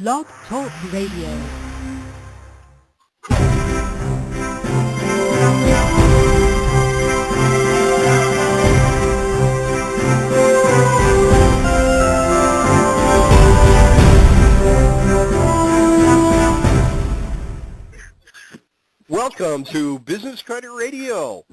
Blog Talk Radio. Welcome to Business Credit Radio.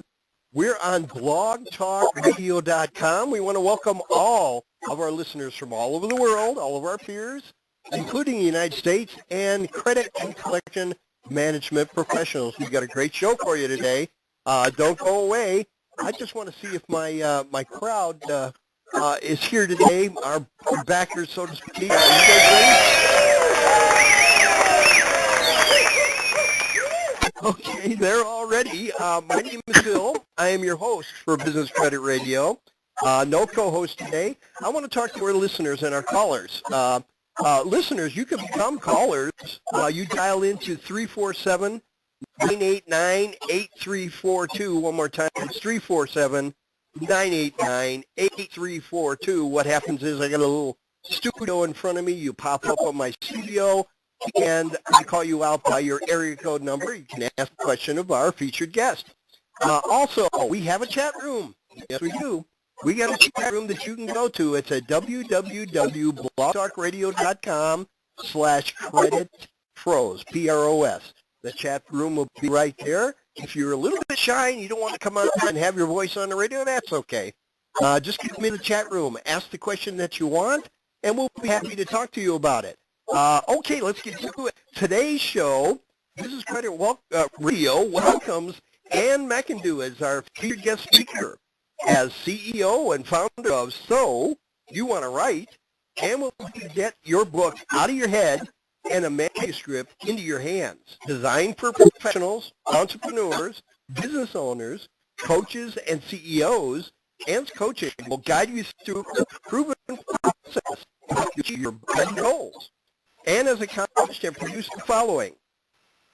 We're on blogtalkradio.com. We want to welcome all of our listeners from all over the world, all of our peers, including the United States, and credit and collection management professionals. We've got a great show for you today. Don't go away. I just want to see if my crowd is here today, our backers, so to speak. Are you guys ready? Okay, they're all ready. My name is Bill. I am your host for Business Credit Radio. No co-host today. I want to talk to our listeners and our callers. Listeners, you can become callers. You dial into 347-989-8342. One more time, it's 347-989-8342. What happens is I got a little studio in front of me. You pop up on my studio, and I call you out by your area code number. You can ask a question of our featured guest. Also, we have a chat room. Yes, we do. We got a chat room that you can go to. It's at www.blogtalkradio.com/creditpros, P-R-O-S. The chat room will be right there. If you're a little bit shy and you don't want to come on and have your voice on the radio, that's okay. Just come in the chat room, ask the question that you want, and we'll be happy to talk to you about it. Okay, let's get to it. Today's show, Business Credit Radio welcomes Ann McIndoo as our featured guest speaker. As CEO and founder of So You Want to Write, Ann will get your book out of your head and a manuscript into your hands. Designed for professionals, entrepreneurs, business owners, coaches, and CEOs, Ann's coaching will guide you through a proven process to achieve your goals. Ann has accomplished and produced the following: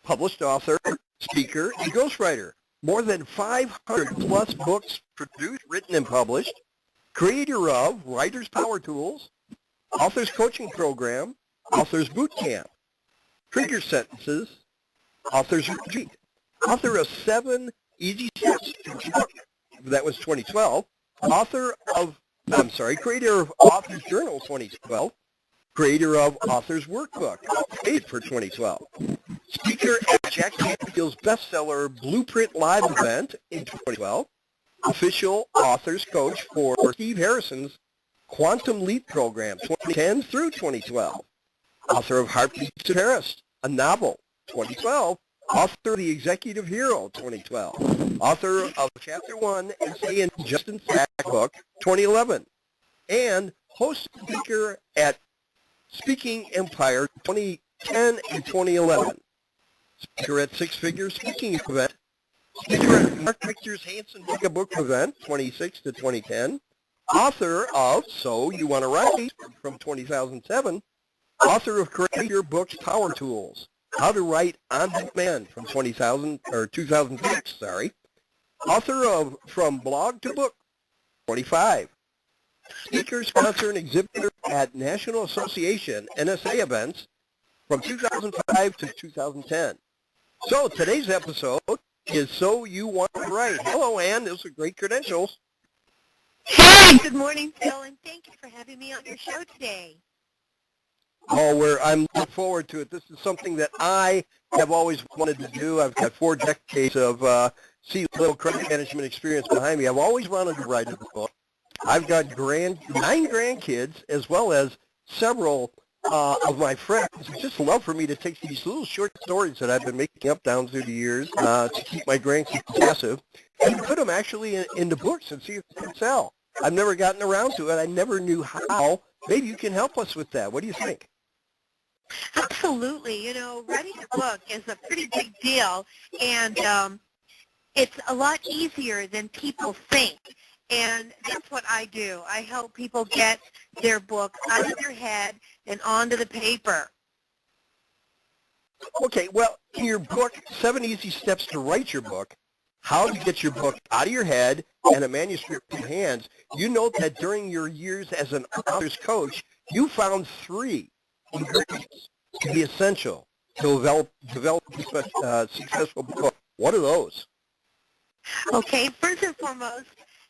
published author, speaker, and ghostwriter. More than 500 plus books produced, written, and published. Creator of Writer's Power Tools, Author's Coaching Program, Author's Boot Camp, Trigger Sentences, Author's Retreat. Author of 7 Easy Steps. That was 2012. Creator of Author's Journal 2012. Creator of Author's Workbook, paid for 2012. Speaker at Jack Canfield's bestseller Blueprint Live event in 2012. Official author's coach for Steve Harrison's Quantum Leap program 2010 through 2012. Author of Heartbeats to Paris, a novel, 2012. Author of The Executive Hero, 2012. Author of Chapter 1 Essay in Justin Sack book, 2011. And host speaker at Speaking Empire 2010 and 2011. Speaker at Six Figure Speaking Event. Speaker at Mark Victor's Hanson Mega Book Event 2006 to 2010. Author of So You Want to Write from 2007. Author of Create Your Book's Power Tools. How to Write on Demand from 2006. Author of From Blog to Book 25. Speaker, sponsor, and exhibitor at National Association NSA events from 2005 to 2010. So today's episode is So You Want to Write. Hello, Ann. Those are great credentials. Hey, good morning, Phil, and thank you for having me on your show today. I'm looking forward to it. This is something that I have always wanted to do. I've got 4 decades of C-level credit management experience behind me. I've always wanted to write a book. I've got 9 grandkids, as well as several of my friends who just love for me to take these little short stories that I've been making up down through the years to keep my grandkids passive and put them actually into books and see if they can sell. I've never gotten around to it. I never knew how. Maybe you can help us with that. What do you think? Absolutely. You know, writing a book is a pretty big deal, and it's a lot easier than people think. And that's what I do. I help people get their book out of their head and onto the paper. Okay, well, in your book, 7 Easy Steps to Write Your Book, how to get your book out of your head and a manuscript in your hands, you note that during your years as an author's coach, you found 3 ingredients to be essential to develop a successful book. What are those? Okay, first and foremost,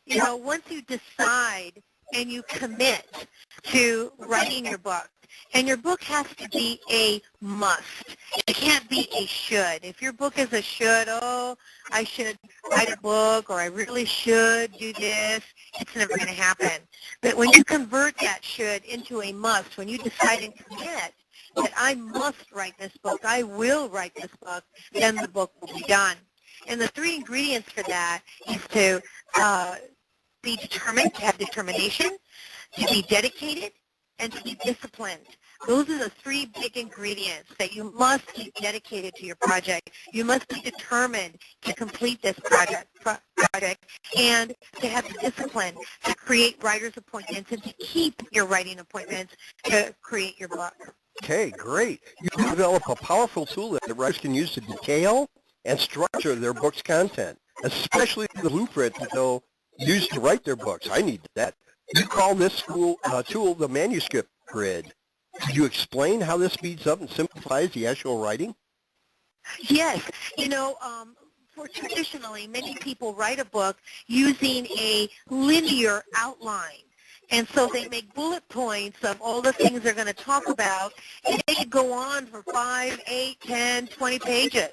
once you decide and you commit to writing your book, and your book has to be a must. It can't be a should. If your book is a should, I should write a book, or I really should do this, it's never going to happen. But when you convert that should into a must, when you decide and commit that I must write this book, I will write this book, then the book will be done. And the three ingredients for that is to be determined, to have determination, to be dedicated, and to be disciplined. Those are the three big ingredients that you must be dedicated to your project. You must be determined to complete this project and to have the discipline to create writer's appointments and to keep your writing appointments to create your book. Okay, great. You develop a powerful tool that the writers can use to detail and structure their book's content, especially the blueprint that they'll use to write their books. I need that. You call this tool the manuscript grid. Could you explain how this speeds up and simplifies the actual writing? Yes. For traditionally, many people write a book using a linear outline. And so they make bullet points of all the things they're going to talk about, and they could go on for 5, 8, 10, 20 pages.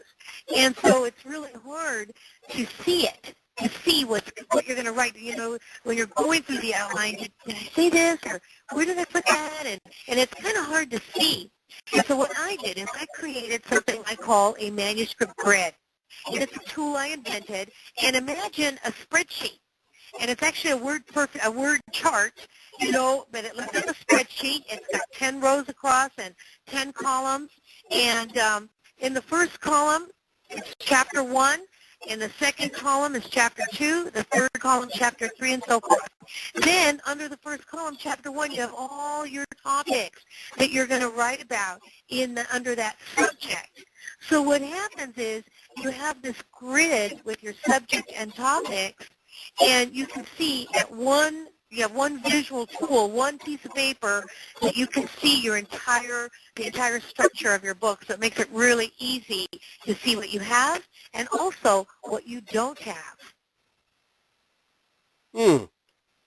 And so it's really hard to see it, to see what you're going to write. When you're going through the outline, did I say this, or where did I put that? And it's kind of hard to see. And so what I did is I created something I call a manuscript grid. And it's a tool I invented. And imagine a spreadsheet. And it's actually a word chart, but it looks like a spreadsheet. It's got 10 rows across and 10 columns. And in the first column, it's chapter 1. In the second column is chapter 2. The third column, chapter 3, and so forth. Then, under the first column, chapter 1, you have all your topics that you're going to write about under that subject. So what happens is you have this grid with your subject and topics, and you can see you have one visual tool, one piece of paper that you can see the entire structure of your book. So it makes it really easy to see what you have and also what you don't have.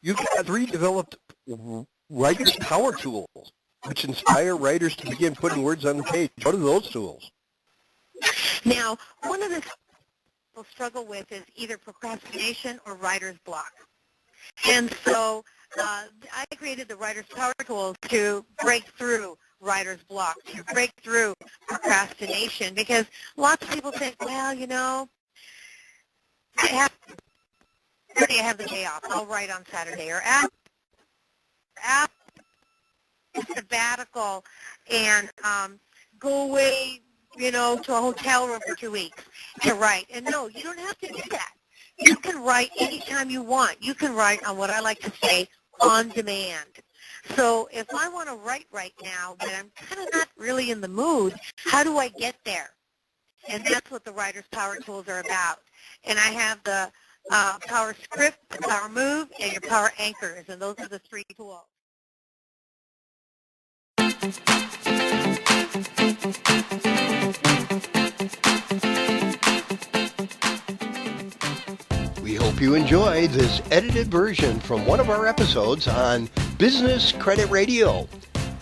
You've got 3 developed writer's power tools, which inspire writers to begin putting words on the page. What are those tools? Now, one of the things people struggle with is either procrastination or writer's block. And so I created the Writer's Power Tools to break through writer's block, to break through procrastination, because lots of people think, well, I have the day off. I'll write on Saturday, or after sabbatical and go away, to a hotel room for 2 weeks to write. And no, you don't have to do that. You can write anytime you want. You can write on what I like to say, on demand. So if I want to write right now, but I'm kind of not really in the mood, how do I get there? And that's what the Writer's Power Tools are about. And I have the Power Script, the Power Move, and your Power Anchors, and those are the 3 tools. We hope you enjoyed this edited version from one of our episodes on Business Credit Radio.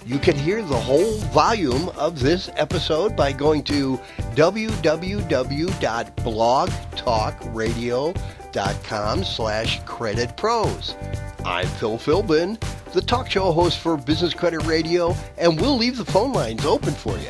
You can hear the whole volume of this episode by going to www.blogtalkradio.com/creditpros. I'm Phil Philbin, the talk show host for Business Credit Radio, and we'll leave the phone lines open for you.